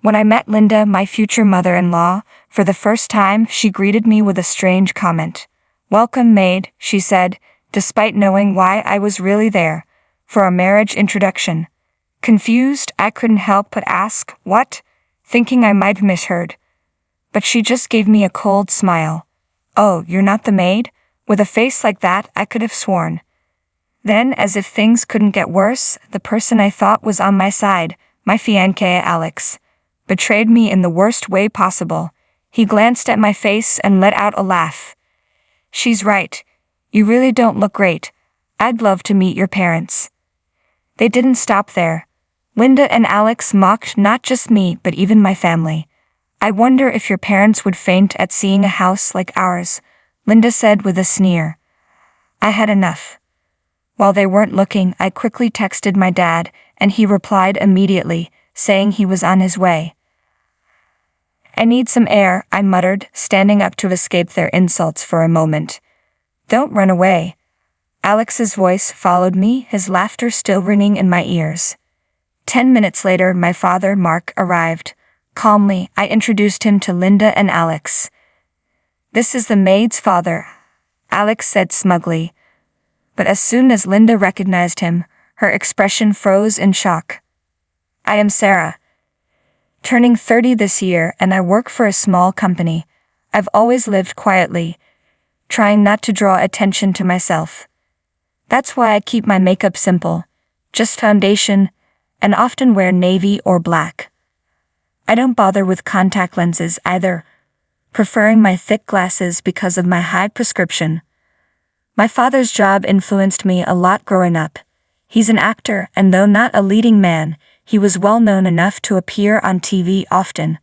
When I met Linda, my future mother-in-law, for the first time, she greeted me with a strange comment. "Welcome, maid," she said, despite knowing why I was really there, for a marriage introduction. Confused, I couldn't help but ask, "What?" thinking I might have misheard. But she just gave me a cold smile. "Oh, you're not the maid?" With a face like that, I could have sworn. Then, as if things couldn't get worse, the person I thought was on my side, my fiancé Alex, betrayed me in the worst way possible. He glanced at my face and let out a laugh. "She's right. You really don't look great. I'd love to meet your parents." They didn't stop there. Linda and Alex mocked not just me but even my family. "I wonder if your parents would faint at seeing a house like ours," Linda said with a sneer. I had enough. While they weren't looking, I quickly texted my dad, and he replied immediately, saying he was on his way. "I need some air," I muttered, standing up to escape their insults for a moment. "Don't run away." Alex's voice followed me, his laughter still ringing in my ears. 10 minutes later, my father, Mark, arrived. Calmly, I introduced him to Linda and Alex. "This is the maid's father," Alex said smugly. But as soon as Linda recognized him, her expression froze in shock. "I am Sarah. Turning 30 this year, and I work for a small company. I've always lived quietly, trying not to draw attention to myself. That's why I keep my makeup simple, just foundation, and often wear navy or black. I don't bother with contact lenses either, preferring my thick glasses because of my high prescription. My father's job influenced me a lot growing up. He's an actor, and though not a leading man, he was well known enough to appear on TV often.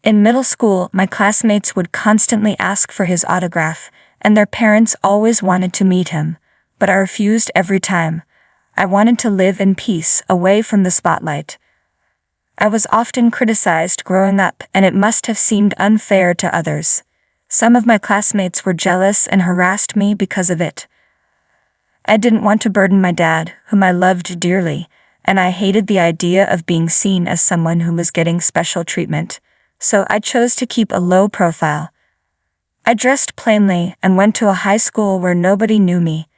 In middle school, my classmates would constantly ask for his autograph, and their parents always wanted to meet him, but I refused every time. I wanted to live in peace, away from the spotlight. I was often criticized growing up, and it must have seemed unfair to others. Some of my classmates were jealous and harassed me because of it. I didn't want to burden my dad, whom I loved dearly, and I hated the idea of being seen as someone who was getting special treatment, so I chose to keep a low profile. I dressed plainly and went to a high school where nobody knew me.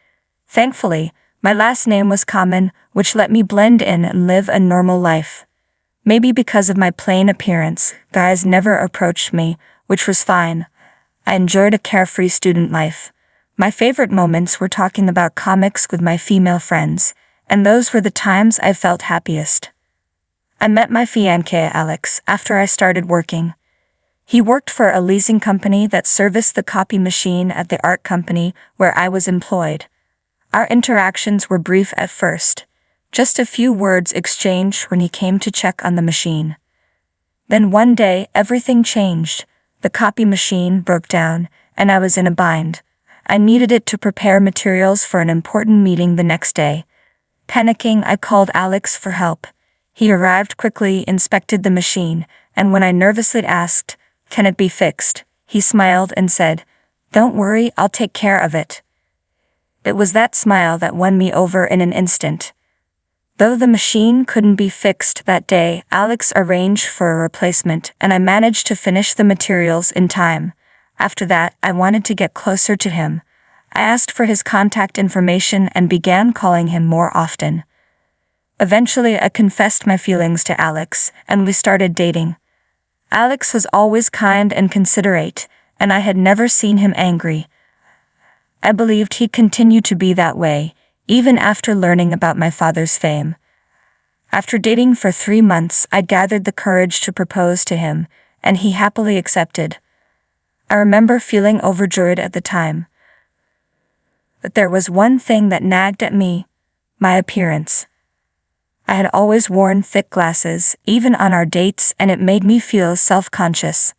Thankfully, my last name was common, which let me blend in and live a normal life. Maybe because of my plain appearance, guys never approached me, which was fine. I enjoyed a carefree student life. My favorite moments were talking about comics with my female friends, and those were the times I felt happiest. I met my fiancé Alex after I started working. He worked for a leasing company that serviced the copy machine at the art company where I was employed. Our interactions were brief at first, just a few words exchanged when he came to check on the machine. Then one day, everything changed. The copy machine broke down, and I was in a bind. I needed it to prepare materials for an important meeting the next day. Panicking, I called Alex for help. He arrived quickly, inspected the machine, and when I nervously asked, "Can it be fixed?" he smiled and said, "Don't worry, I'll take care of it." It was that smile that won me over in an instant. Though the machine couldn't be fixed that day, Alex arranged for a replacement, and I managed to finish the materials in time. After that, I wanted to get closer to him. I asked for his contact information and began calling him more often. Eventually, I confessed my feelings to Alex, and we started dating. Alex was always kind and considerate, and I had never seen him angry. I believed he'd continue to be that way, even after learning about my father's fame. After dating for 3 months, I gathered the courage to propose to him, and he happily accepted. I remember feeling overjoyed at the time. But there was one thing that nagged at me: my appearance. I had always worn thick glasses, even on our dates, and it made me feel self-conscious.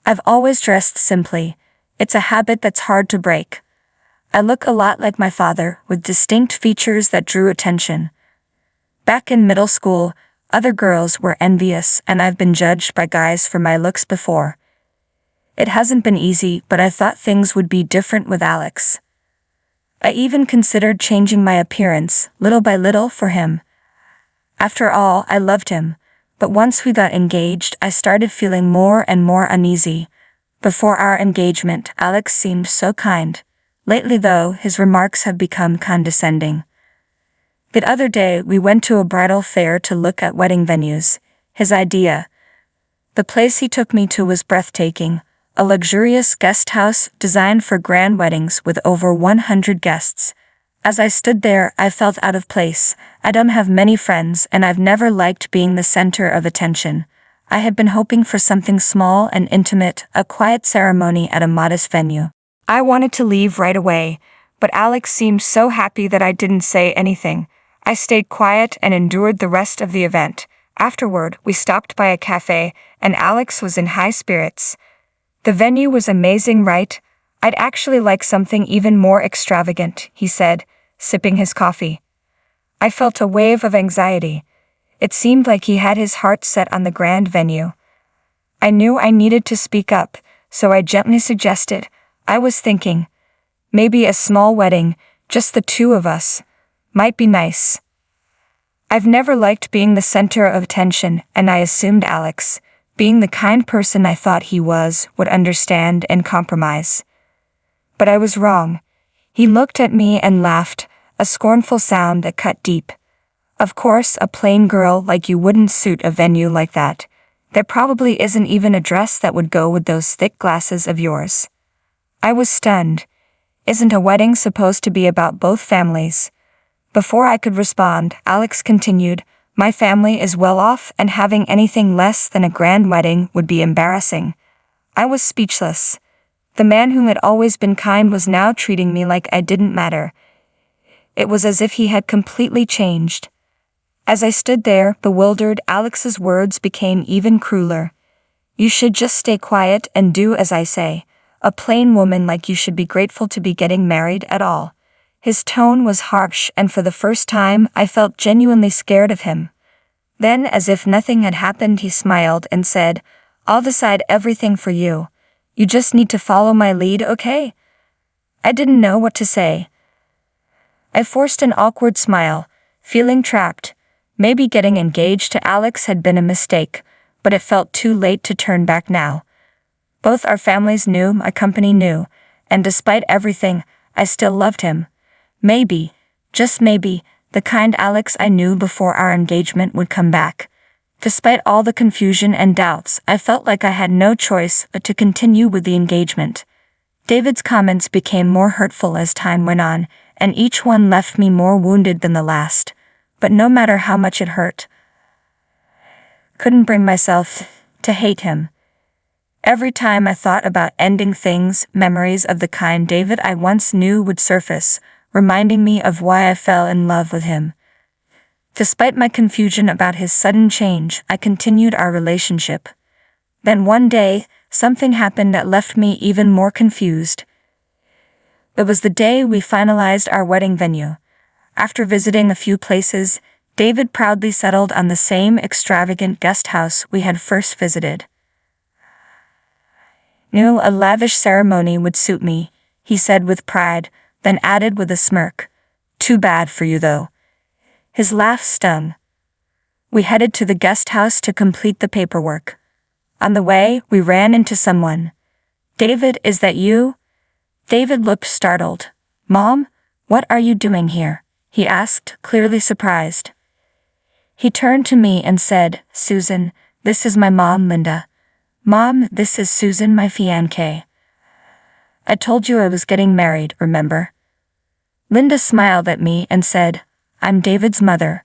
I've always dressed simply. It's a habit that's hard to break. I look a lot like my father, with distinct features that drew attention. Back in middle school, other girls were envious, and I've been judged by guys for my looks before. It hasn't been easy, but I thought things would be different with Alex. I even considered changing my appearance, little by little, for him. After all, I loved him. But once we got engaged, I started feeling more and more uneasy. Before our engagement, Alex seemed so kind. Lately though, his remarks have become condescending. The other day, we went to a bridal fair to look at wedding venues. His idea. The place he took me to was breathtaking. A luxurious guest house designed for grand weddings with over 100 guests. As I stood there, I felt out of place. I don't have many friends and I've never liked being the center of attention. I had been hoping for something small and intimate, a quiet ceremony at a modest venue. I wanted to leave right away, but Alex seemed so happy that I didn't say anything. I stayed quiet and endured the rest of the event. Afterward, we stopped by a cafe, and Alex was in high spirits. The venue was amazing, right? I'd actually like something even more extravagant, he said, sipping his coffee. I felt a wave of anxiety. It seemed like he had his heart set on the grand venue. I knew I needed to speak up, so I gently suggested, I was thinking, maybe a small wedding, just the two of us, might be nice. I've never liked being the center of attention, and I assumed Alex, being the kind person I thought he was, would understand and compromise. But I was wrong. He looked at me and laughed, a scornful sound that cut deep. Of course, a plain girl like you wouldn't suit a venue like that. There probably isn't even a dress that would go with those thick glasses of yours. I was stunned. Isn't a wedding supposed to be about both families? Before I could respond, Alex continued, my family is well off and having anything less than a grand wedding would be embarrassing. I was speechless. The man who had always been kind was now treating me like I didn't matter. It was as if he had completely changed. As I stood there, bewildered, Alex's words became even crueler. You should just stay quiet and do as I say. A plain woman like you should be grateful to be getting married at all. His tone was harsh, and for the first time, I felt genuinely scared of him. Then, as if nothing had happened, he smiled and said, I'll decide everything for you. You just need to follow my lead, okay? I didn't know what to say. I forced an awkward smile, feeling trapped. Maybe getting engaged to Alex had been a mistake, but it felt too late to turn back now. Both our families knew, my company knew, and despite everything, I still loved him. Maybe, just maybe, the kind Alex I knew before our engagement would come back. Despite all the confusion and doubts, I felt like I had no choice but to continue with the engagement. David's comments became more hurtful as time went on, and each one left me more wounded than the last. But no matter how much it hurt, couldn't bring myself to hate him. Every time I thought about ending things, memories of the kind David I once knew would surface, reminding me of why I fell in love with him. Despite my confusion about his sudden change, I continued our relationship. Then one day, something happened that left me even more confused. It was the day we finalized our wedding venue. After visiting a few places, David proudly settled on the same extravagant guest house we had first visited. Knew a lavish ceremony would suit me, he said with pride, then added with a smirk, too bad for you though. His laugh stung. We headed to the guest house to complete the paperwork. On the way, we ran into someone. David, is that you? David looked startled. Mom, what are you doing here? He asked, clearly surprised. He turned to me and said, Susan, this is my mom, Linda. Mom, this is Susan, my fiancée. I told you I was getting married, remember? Linda smiled at me and said, I'm David's mother.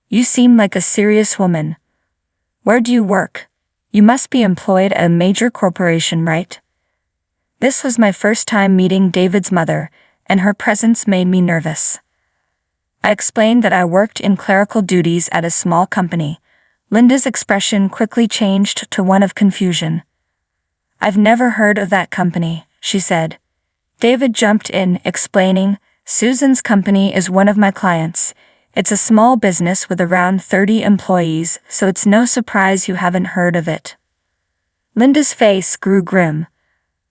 You seem like a serious woman. Where do you work? You must be employed at a major corporation, right? This was my first time meeting David's mother, and her presence made me nervous. I explained that I worked in clerical duties at a small company. Linda's expression quickly changed to one of confusion. I've never heard of that company, she said. David jumped in, explaining, Susan's company is one of my clients. It's a small business with around 30 employees, so it's no surprise you haven't heard of it. Linda's face grew grim.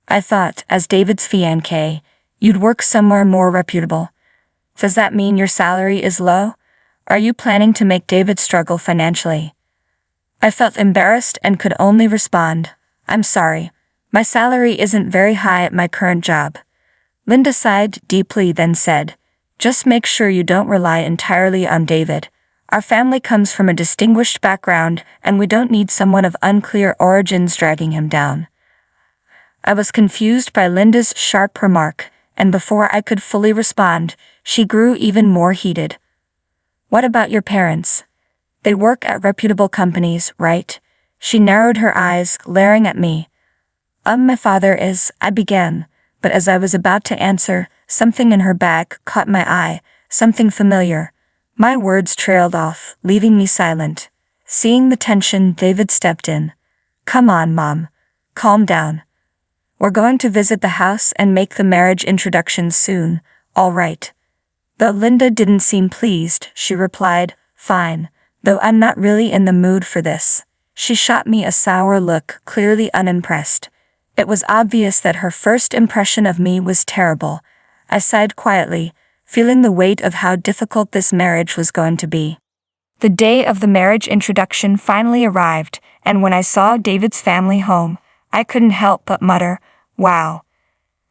I thought, as David's fiancée, you'd work somewhere more reputable. Does that mean your salary is low? Are you planning to make David struggle financially? I felt embarrassed and could only respond, "I'm sorry. My salary isn't very high at my current job." Linda sighed deeply, then said, "Just make sure you don't rely entirely on David. Our family comes from a distinguished background, and we don't need someone of unclear origins dragging him down." I was confused by Linda's sharp remark, and before I could fully respond, she grew even more heated. "What about your parents? They work at reputable companies, right?" She narrowed her eyes, glaring at me. My father is," I began, but as I was about to answer, something in her bag caught my eye, something familiar. My words trailed off, leaving me silent. Seeing the tension, David stepped in. "Come on, Mom. Calm down. We're going to visit the house and make the marriage introduction soon, all right?" Though Linda didn't seem pleased, she replied, "Fine, though I'm not really in the mood for this." She shot me a sour look, clearly unimpressed. It was obvious that her first impression of me was terrible. I sighed quietly, feeling the weight of how difficult this marriage was going to be. The day of the marriage introduction finally arrived, and when I saw David's family home, I couldn't help but mutter, "Wow."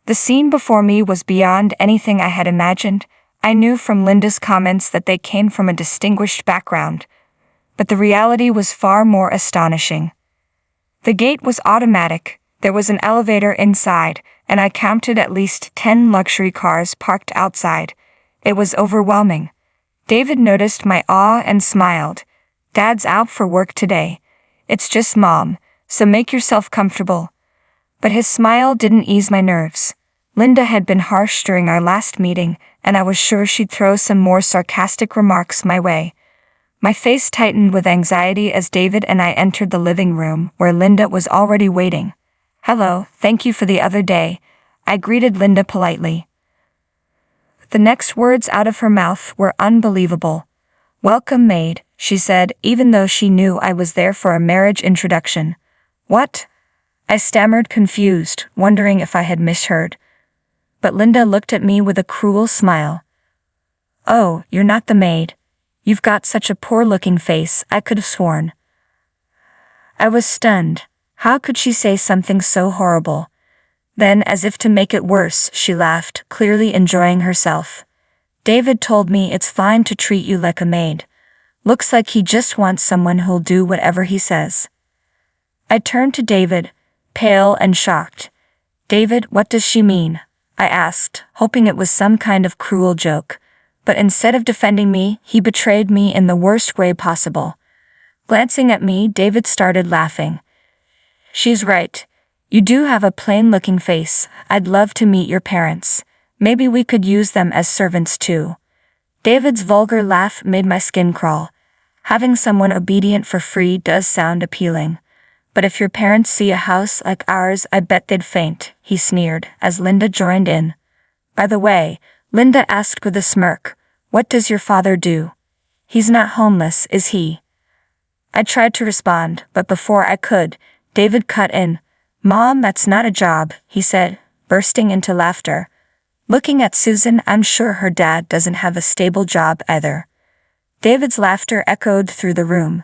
The scene before me was beyond anything I had imagined. I knew from Linda's comments that they came from a distinguished background, but the reality was far more astonishing. The gate was automatic, there was an elevator inside, and I counted at least 10 luxury cars parked outside. It was overwhelming. David noticed my awe and smiled. "Dad's out for work today. It's just Mom, so make yourself comfortable." But his smile didn't ease my nerves. Linda had been harsh during our last meeting, and I was sure she'd throw some more sarcastic remarks my way. My face tightened with anxiety as David and I entered the living room, where Linda was already waiting. "Hello, thank you for the other day," I greeted Linda politely. The next words out of her mouth were unbelievable. "Welcome, maid," she said, even though she knew I was there for a marriage introduction. "What?" I stammered, confused, wondering if I had misheard. But Linda looked at me with a cruel smile. "Oh, you're not the maid. You've got such a poor-looking face, I could have sworn." I was stunned. How could she say something so horrible? Then, as if to make it worse, she laughed, clearly enjoying herself. "David told me it's fine to treat you like a maid. Looks like he just wants someone who'll do whatever he says." I turned to David, pale and shocked. "David, what does she mean?" I asked, hoping it was some kind of cruel joke. But instead of defending me, he betrayed me in the worst way possible. Glancing at me, David started laughing. "She's right. You do have a plain-looking face. I'd love to meet your parents. Maybe we could use them as servants too." David's vulgar laugh made my skin crawl. Having someone obedient for free does sound appealing. "But if your parents see a house like ours, I bet they'd faint," he sneered, as Linda joined in. "By the way," Linda asked with a smirk, "what does your father do? He's not homeless, is he?" I tried to respond, but before I could, David cut in. "Mom, that's not a job," he said, bursting into laughter. Looking at Susan, I'm sure her dad doesn't have a stable job either. David's laughter echoed through the room.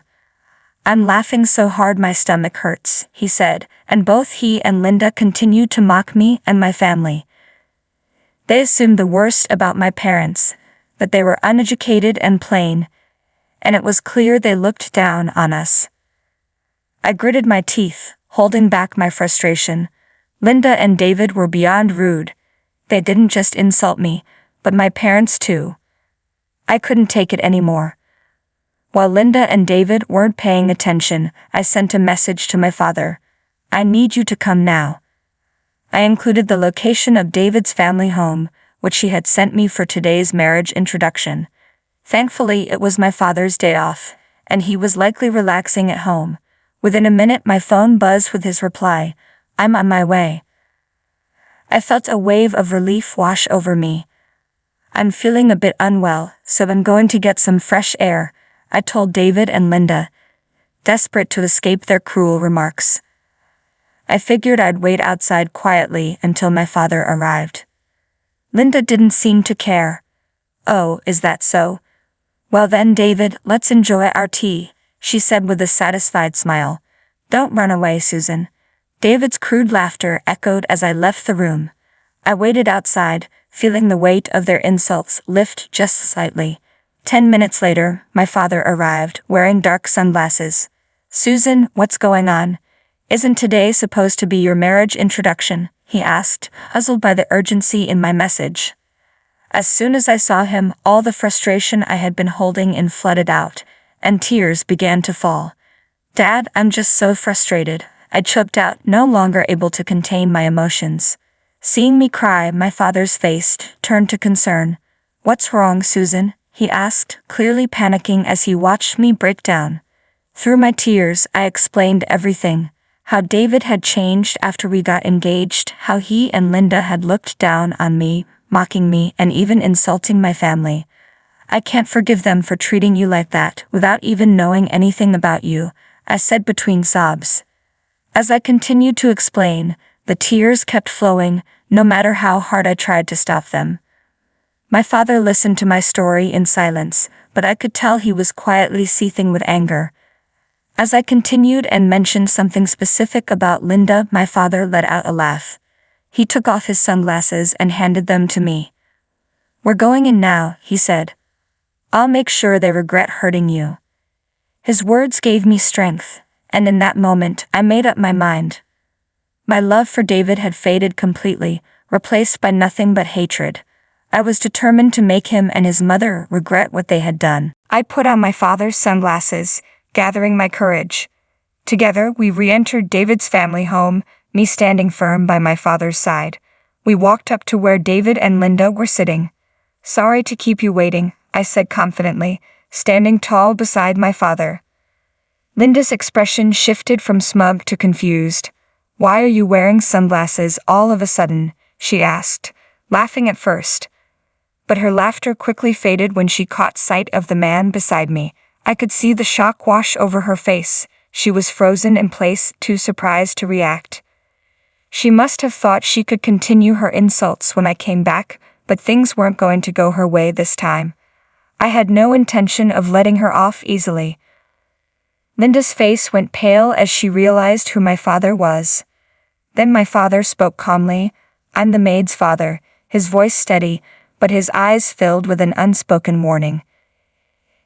"I'm laughing so hard my stomach hurts," he said, and both he and Linda continued to mock me and my family. They assumed the worst about my parents, that they were uneducated and plain, and it was clear they looked down on us. I gritted my teeth, holding back my frustration. Linda and David were beyond rude. They didn't just insult me, but my parents too. I couldn't take it anymore. While Linda and David weren't paying attention, I sent a message to my father. "I need you to come now." I included the location of David's family home, which he had sent me for today's marriage introduction. Thankfully, it was my father's day off, and he was likely relaxing at home. Within a minute, my phone buzzed with his reply, "I'm on my way." I felt a wave of relief wash over me. "I'm feeling a bit unwell, so I'm going to get some fresh air," I told David and Linda, desperate to escape their cruel remarks. I figured I'd wait outside quietly until my father arrived. Linda didn't seem to care. "Oh, is that so? Well then, David, let's enjoy our tea," she said with a satisfied smile. Don't run away, Susan. David's crude laughter echoed as I left the room. I waited outside, feeling the weight of their insults lift just slightly. 10 minutes later, my father arrived, wearing dark sunglasses. Susan, what's going on? Isn't today supposed to be your marriage introduction? He asked, puzzled by the urgency in my message. As soon as I saw him, all the frustration I had been holding in flooded out, and tears began to fall. Dad, I'm just so frustrated, I choked out, no longer able to contain my emotions. Seeing me cry, my father's face turned to concern. What's wrong, Susan? He asked, clearly panicking as he watched me break down. Through my tears, I explained everything. How David had changed after we got engaged, how he and Linda had looked down on me, mocking me, and even insulting my family. I can't forgive them for treating you like that, without even knowing anything about you, I said between sobs. As I continued to explain, the tears kept flowing, no matter how hard I tried to stop them. My father listened to my story in silence, but I could tell he was quietly seething with anger. As I continued and mentioned something specific about Linda, my father let out a laugh. He took off his sunglasses and handed them to me. We're going in now, he said. I'll make sure they regret hurting you. His words gave me strength, and in that moment I made up my mind. My love for David had faded completely, replaced by nothing but hatred. I was determined to make him and his mother regret what they had done. I put on my father's sunglasses, gathering my courage. Together, we re-entered David's family home, me standing firm by my father's side. We walked up to where David and Linda were sitting. Sorry to keep you waiting, I said confidently, standing tall beside my father. Linda's expression shifted from smug to confused. Why are you wearing sunglasses all of a sudden? She asked, laughing at first. But her laughter quickly faded when she caught sight of the man beside me. I could see the shock wash over her face. She was frozen in place, too surprised to react. She must have thought she could continue her insults when I came back, but things weren't going to go her way this time. I had no intention of letting her off easily. Linda's face went pale as she realized who my father was. Then my father spoke calmly. I'm the maid's father, his voice steady, but his eyes filled with an unspoken warning.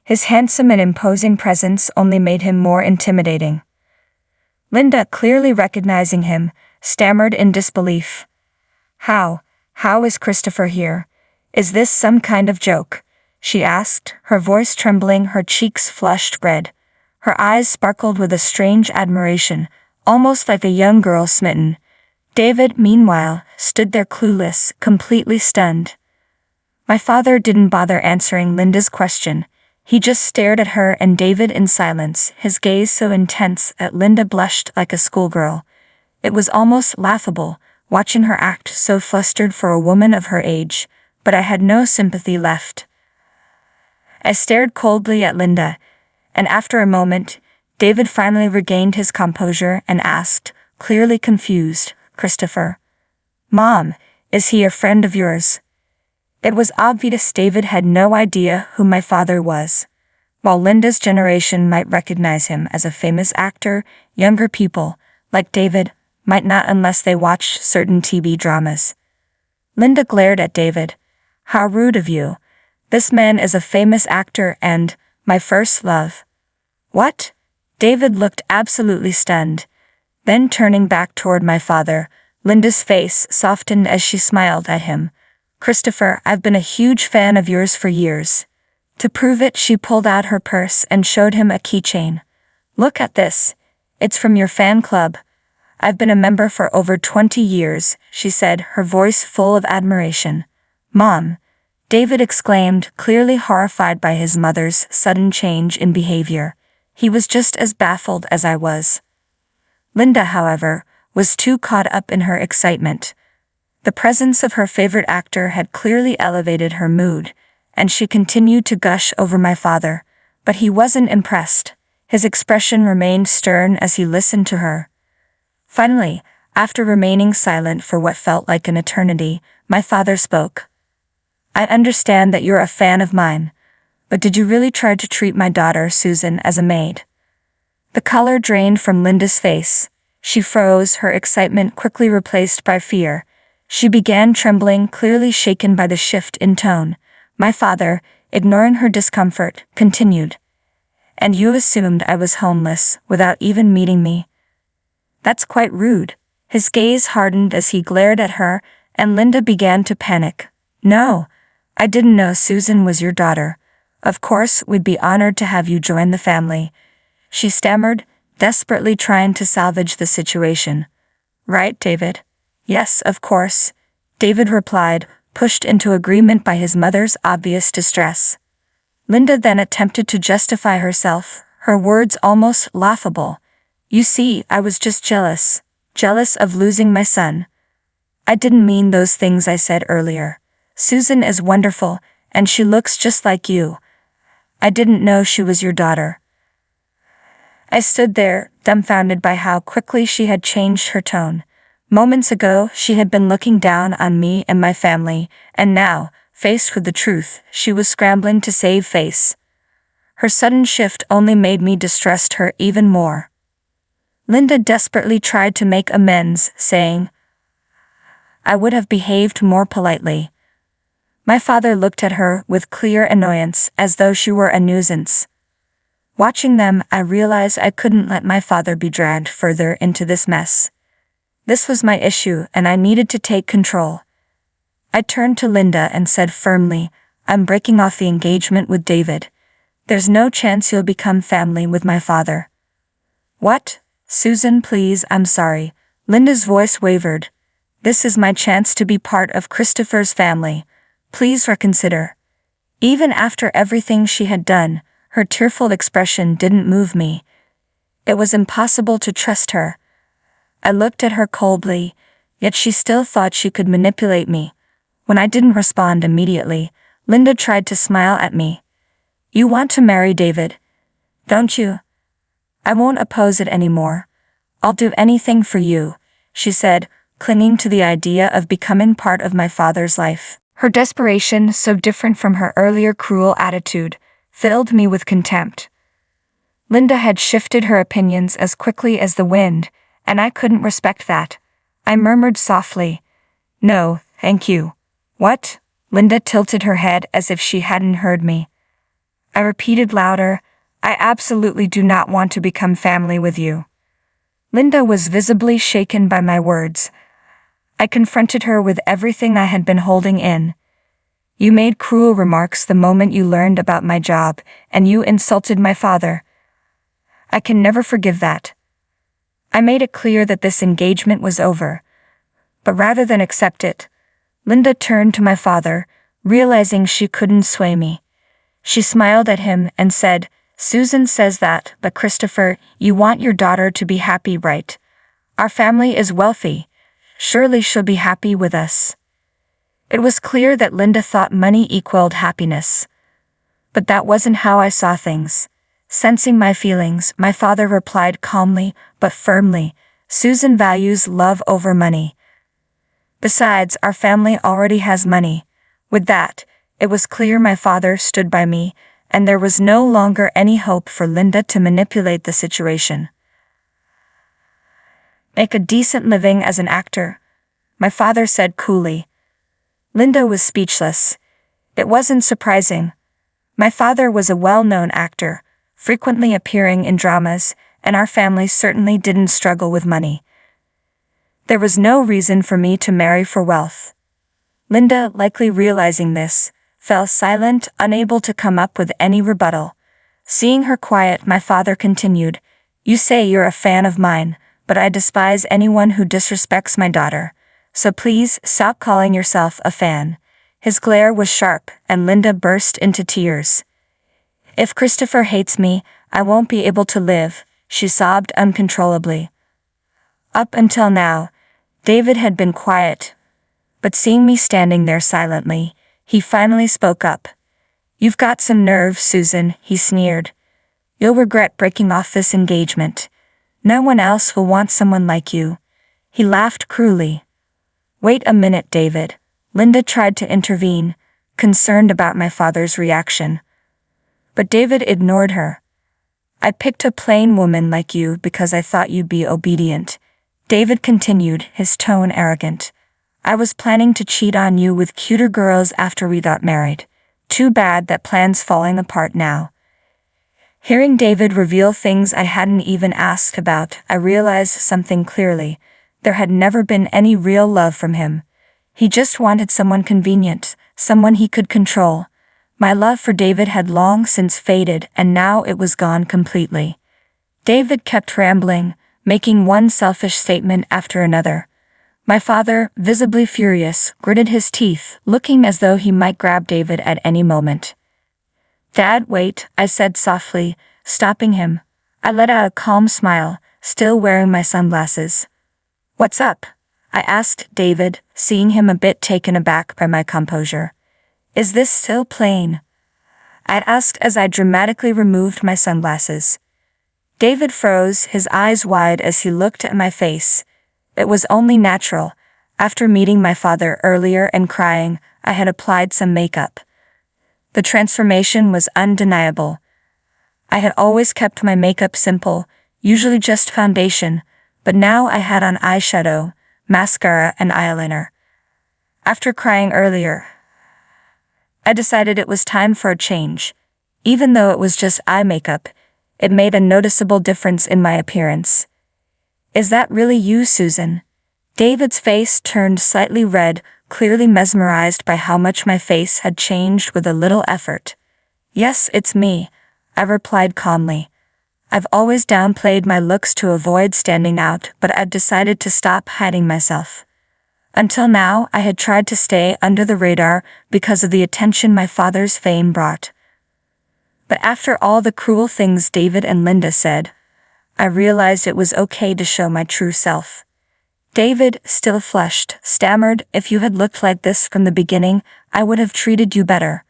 His handsome and imposing presence only made him more intimidating. Linda, clearly recognizing him, stammered in disbelief. How is Christopher here? Is this some kind of joke? She asked, her voice trembling, her cheeks flushed red. Her eyes sparkled with a strange admiration, almost like a young girl smitten. David, meanwhile, stood there clueless, completely stunned. My father didn't bother answering Linda's question. He just stared at her and David in silence, his gaze so intense that Linda blushed like a schoolgirl. It was almost laughable, watching her act so flustered for a woman of her age, but I had no sympathy left. I stared coldly at Linda, and after a moment, David finally regained his composure and asked, clearly confused, Christopher. Mom, is he a friend of yours? It was obvious David had no idea who my father was. While Linda's generation might recognize him as a famous actor, younger people, like David, might not unless they watched certain TV dramas. Linda glared at David. How rude of you. This man is a famous actor and my first love. What? David looked absolutely stunned. Then turning back toward my father, Linda's face softened as she smiled at him. Christopher, I've been a huge fan of yours for years. To prove it, she pulled out her purse and showed him a keychain. Look at this. It's from your fan club. I've been a member for over 20 years, she said, her voice full of admiration. Mom, David exclaimed, clearly horrified by his mother's sudden change in behavior. He was just as baffled as I was. Linda, however, was too caught up in her excitement. The presence of her favorite actor had clearly elevated her mood, and she continued to gush over my father, but he wasn't impressed. His expression remained stern as he listened to her. Finally, after remaining silent for what felt like an eternity, my father spoke. I understand that you're a fan of mine, but did you really try to treat my daughter, Susan, as a maid? The color drained from Linda's face. She froze, her excitement quickly replaced by fear. She began trembling, clearly shaken by the shift in tone. My father, ignoring her discomfort, continued. And you assumed I was homeless, without even meeting me. That's quite rude. His gaze hardened as he glared at her, and Linda began to panic. No, I didn't know Susan was your daughter. Of course, we'd be honored to have you join the family. She stammered, desperately trying to salvage the situation. Right, David? Yes, of course, David replied, pushed into agreement by his mother's obvious distress. Linda then attempted to justify herself, her words almost laughable. You see, I was just jealous of losing my son. I didn't mean those things I said earlier. Susan is wonderful, and she looks just like you. I didn't know she was your daughter. I stood there, dumbfounded by how quickly she had changed her tone. Moments ago, she had been looking down on me and my family, and now, faced with the truth, she was scrambling to save face. Her sudden shift only made me distrust her even more. Linda desperately tried to make amends, saying, I would have behaved more politely. My father looked at her with clear annoyance, as though she were a nuisance. Watching them, I realized I couldn't let my father be dragged further into this mess. This was my issue, and I needed to take control. I turned to Linda and said firmly, I'm breaking off the engagement with David. There's no chance you'll become family with my father. What? Susan, please, I'm sorry. Linda's voice wavered. This is my chance to be part of Christopher's family. Please reconsider. Even after everything she had done, her tearful expression didn't move me. It was impossible to trust her. I looked at her coldly, yet she still thought she could manipulate me. When I didn't respond immediately, Linda tried to smile at me. You want to marry David, don't you? I won't oppose it anymore. I'll do anything for you, she said, clinging to the idea of becoming part of my father's life. Her desperation, so different from her earlier cruel attitude, filled me with contempt. Linda had shifted her opinions as quickly as the wind, and I couldn't respect that. I murmured softly, No, thank you. What? Linda tilted her head as if she hadn't heard me. I repeated louder, I absolutely do not want to become family with you. Linda was visibly shaken by my words. I confronted her with everything I had been holding in. You made cruel remarks the moment you learned about my job, and you insulted my father. I can never forgive that. I made it clear that this engagement was over. But rather than accept it, Linda turned to my father, realizing she couldn't sway me. She smiled at him and said, Susan says that, but Christopher, you want your daughter to be happy, right? Our family is wealthy. Surely she'll be happy with us. It was clear that Linda thought money equaled happiness. But that wasn't how I saw things. Sensing my feelings, my father replied calmly but firmly, Susan values love over money. Besides, our family already has money. With that, it was clear my father stood by me, and there was no longer any hope for Linda to manipulate the situation. Make a decent living as an actor, my father said coolly. Linda was speechless. It wasn't surprising. My father was a well-known actor, frequently appearing in dramas, and our family certainly didn't struggle with money. There was no reason for me to marry for wealth. Linda, likely realizing this, fell silent, unable to come up with any rebuttal. Seeing her quiet, my father continued, You say you're a fan of mine, but I despise anyone who disrespects my daughter. So please, stop calling yourself a fan. His glare was sharp, and Linda burst into tears. If Christopher hates me, I won't be able to live, she sobbed uncontrollably. Up until now, David had been quiet, but seeing me standing there silently, he finally spoke up. You've got some nerve, Susan, he sneered. You'll regret breaking off this engagement. No one else will want someone like you. He laughed cruelly. Wait a minute, David. Linda tried to intervene, concerned about my father's reaction. But David ignored her. I picked a plain woman like you because I thought you'd be obedient. David continued, his tone arrogant. I was planning to cheat on you with cuter girls after we got married. Too bad that plan's falling apart now. Hearing David reveal things I hadn't even asked about, I realized something clearly. There had never been any real love from him. He just wanted someone convenient, someone he could control. My love for David had long since faded, and now it was gone completely. David kept rambling, making one selfish statement after another. My father, visibly furious, gritted his teeth, looking as though he might grab David at any moment. Dad, wait, I said softly, stopping him. I let out a calm smile, still wearing my sunglasses. What's up? I asked David, seeing him a bit taken aback by my composure. Is this still plain? I asked as I dramatically removed my sunglasses. David froze, his eyes wide as he looked at my face. It was only natural. After meeting my father earlier and crying, I had applied some makeup. The transformation was undeniable. I had always kept my makeup simple, usually just foundation, but now I had on eyeshadow, mascara, and eyeliner. After crying earlier, I decided it was time for a change. Even though it was just eye makeup, it made a noticeable difference in my appearance. Is that really you, Susan? David's face turned slightly red, clearly mesmerized by how much my face had changed with a little effort. Yes, it's me, I replied calmly. I've always downplayed my looks to avoid standing out, but I'd decided to stop hiding myself. Until now, I had tried to stay under the radar because of the attention my father's fame brought. But after all the cruel things David and Linda said, I realized it was okay to show my true self. David, still flushed, stammered, if you had looked like this from the beginning, I would have treated you better.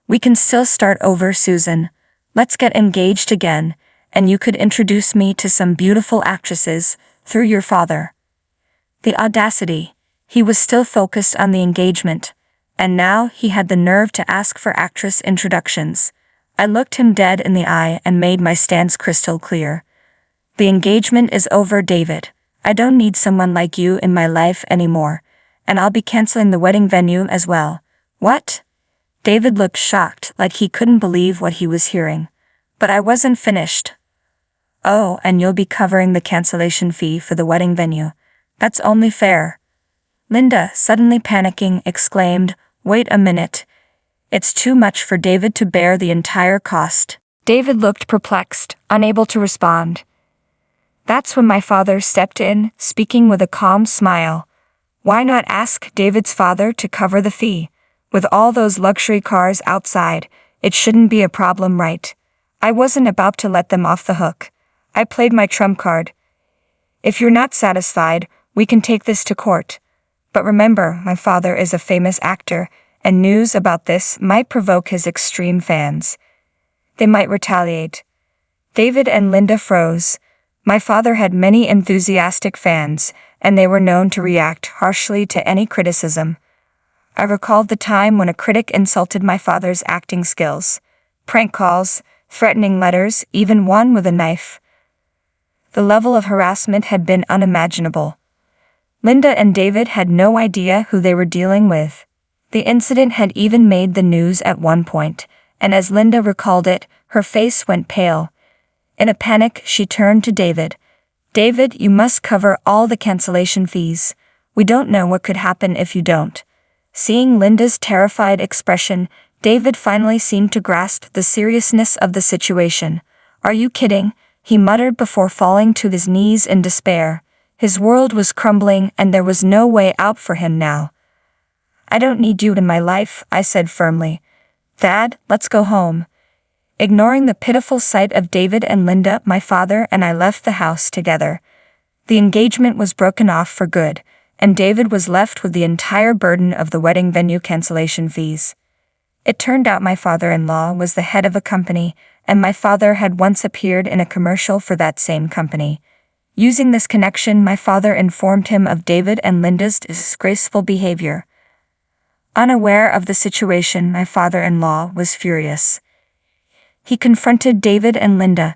We can still start over, Susan. Let's get engaged again, and you could introduce me to some beautiful actresses, through your father. The audacity. He was still focused on the engagement, and now he had the nerve to ask for actress introductions. I looked him dead in the eye and made my stance crystal clear. The engagement is over, David. I don't need someone like you in my life anymore, and I'll be canceling the wedding venue as well. What? David looked shocked, like he couldn't believe what he was hearing. But I wasn't finished. Oh, and you'll be covering the cancellation fee for the wedding venue. That's only fair. Linda, suddenly panicking, exclaimed, Wait a minute. It's too much for David to bear the entire cost. David looked perplexed, unable to respond. That's when my father stepped in, speaking with a calm smile. Why not ask David's father to cover the fee? With all those luxury cars outside, it shouldn't be a problem, right? I wasn't about to let them off the hook. I played my trump card. If you're not satisfied, we can take this to court. But remember, my father is a famous actor, and news about this might provoke his extreme fans. They might retaliate. David and Linda froze. My father had many enthusiastic fans, and they were known to react harshly to any criticism. I recalled the time when a critic insulted my father's acting skills. Prank calls, threatening letters, even one with a knife. The level of harassment had been unimaginable. Linda and David had no idea who they were dealing with. The incident had even made the news at one point, and as Linda recalled it, her face went pale. In a panic, she turned to David. David, you must cover all the cancellation fees. We don't know what could happen if you don't. Seeing Linda's terrified expression, David finally seemed to grasp the seriousness of the situation. Are you kidding? He muttered before falling to his knees in despair. His world was crumbling and there was no way out for him now. I don't need you in my life, I said firmly. Dad, let's go home. Ignoring the pitiful sight of David and Linda, my father and I left the house together. The engagement was broken off for good, and David was left with the entire burden of the wedding venue cancellation fees. It turned out my father-in-law was the head of a company, and my father had once appeared in a commercial for that same company. Using this connection, my father informed him of David and Linda's disgraceful behavior. Unaware of the situation, my father-in-law was furious. He confronted David and Linda,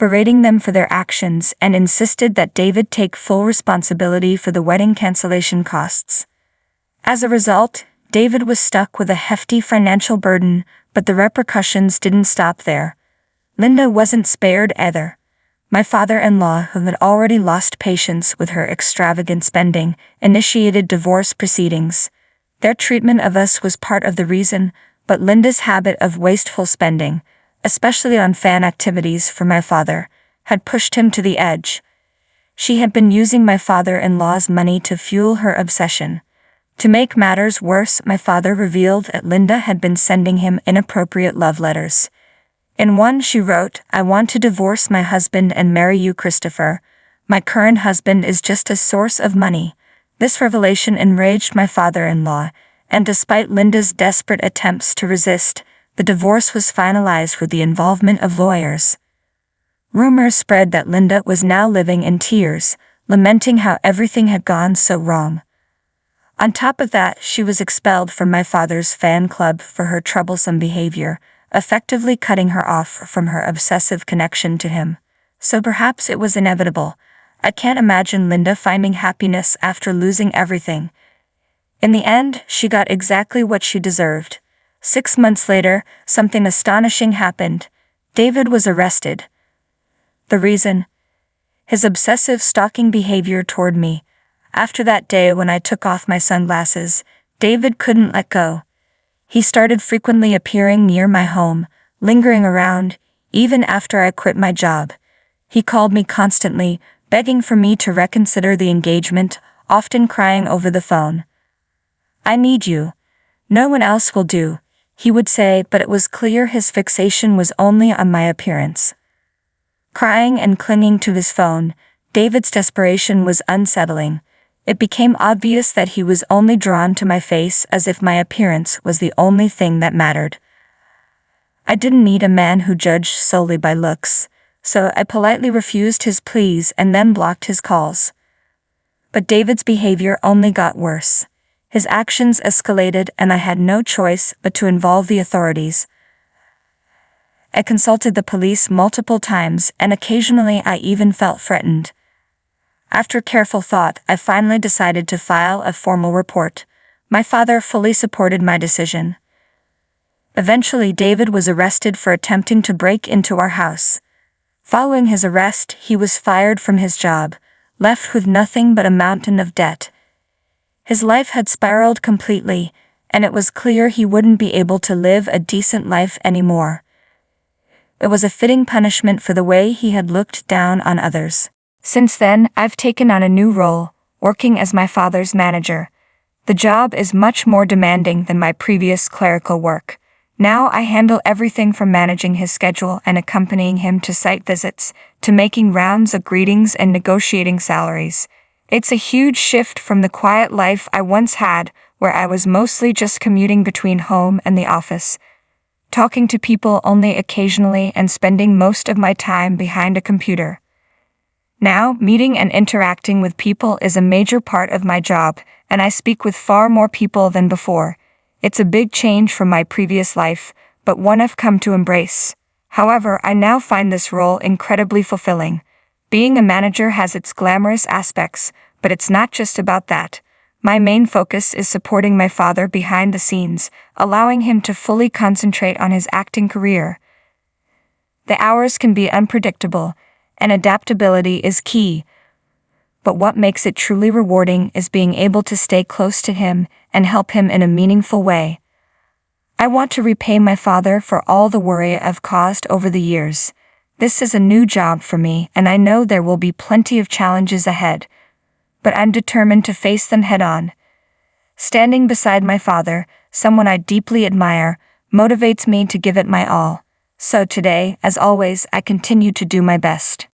berating them for their actions and insisted that David take full responsibility for the wedding cancellation costs. As a result, David was stuck with a hefty financial burden, but the repercussions didn't stop there. Linda wasn't spared either. My father-in-law, who had already lost patience with her extravagant spending, initiated divorce proceedings. Their treatment of us was part of the reason, but Linda's habit of wasteful spending, especially on fan activities for my father, had pushed him to the edge. She had been using my father-in-law's money to fuel her obsession. To make matters worse, my father revealed that Linda had been sending him inappropriate love letters. In one she wrote, "I want to divorce my husband and marry you, Christopher. My current husband is just a source of money." This revelation enraged my father-in-law, and despite Linda's desperate attempts to resist, the divorce was finalized with the involvement of lawyers. Rumors spread that Linda was now living in tears, lamenting how everything had gone so wrong. On top of that, she was expelled from my father's fan club for her troublesome behavior, effectively cutting her off from her obsessive connection to him. So perhaps it was inevitable. I can't imagine Linda finding happiness after losing everything. In the end, she got exactly what she deserved. 6 months later, something astonishing happened. David was arrested. The reason? His obsessive stalking behavior toward me. After that day when I took off my sunglasses, David couldn't let go. He started frequently appearing near my home, lingering around, even after I quit my job. He called me constantly, begging for me to reconsider the engagement, often crying over the phone. "I need you. No one else will do," he would say, but it was clear his fixation was only on my appearance. Crying and clinging to his phone, David's desperation was unsettling. It became obvious that he was only drawn to my face as if my appearance was the only thing that mattered. I didn't need a man who judged solely by looks, so I politely refused his pleas and then blocked his calls. But David's behavior only got worse. His actions escalated and I had no choice but to involve the authorities. I consulted the police multiple times and occasionally I even felt threatened. After careful thought, I finally decided to file a formal report. My father fully supported my decision. Eventually, David was arrested for attempting to break into our house. Following his arrest, he was fired from his job, left with nothing but a mountain of debt. His life had spiraled completely, and it was clear he wouldn't be able to live a decent life anymore. It was a fitting punishment for the way he had looked down on others. Since then, I've taken on a new role, working as my father's manager. The job is much more demanding than my previous clerical work. Now I handle everything from managing his schedule and accompanying him to site visits, to making rounds of greetings and negotiating salaries. It's a huge shift from the quiet life I once had, where I was mostly just commuting between home and the office, talking to people only occasionally and spending most of my time behind a computer. Now, meeting and interacting with people is a major part of my job, and I speak with far more people than before. It's a big change from my previous life, but one I've come to embrace. However, I now find this role incredibly fulfilling. Being a manager has its glamorous aspects, but it's not just about that. My main focus is supporting my father behind the scenes, allowing him to fully concentrate on his acting career. The hours can be unpredictable, and adaptability is key. But what makes it truly rewarding is being able to stay close to him and help him in a meaningful way. I want to repay my father for all the worry I've caused over the years. This is a new job for me, and I know there will be plenty of challenges ahead, but I'm determined to face them head-on. Standing beside my father, someone I deeply admire, motivates me to give it my all. So today, as always, I continue to do my best.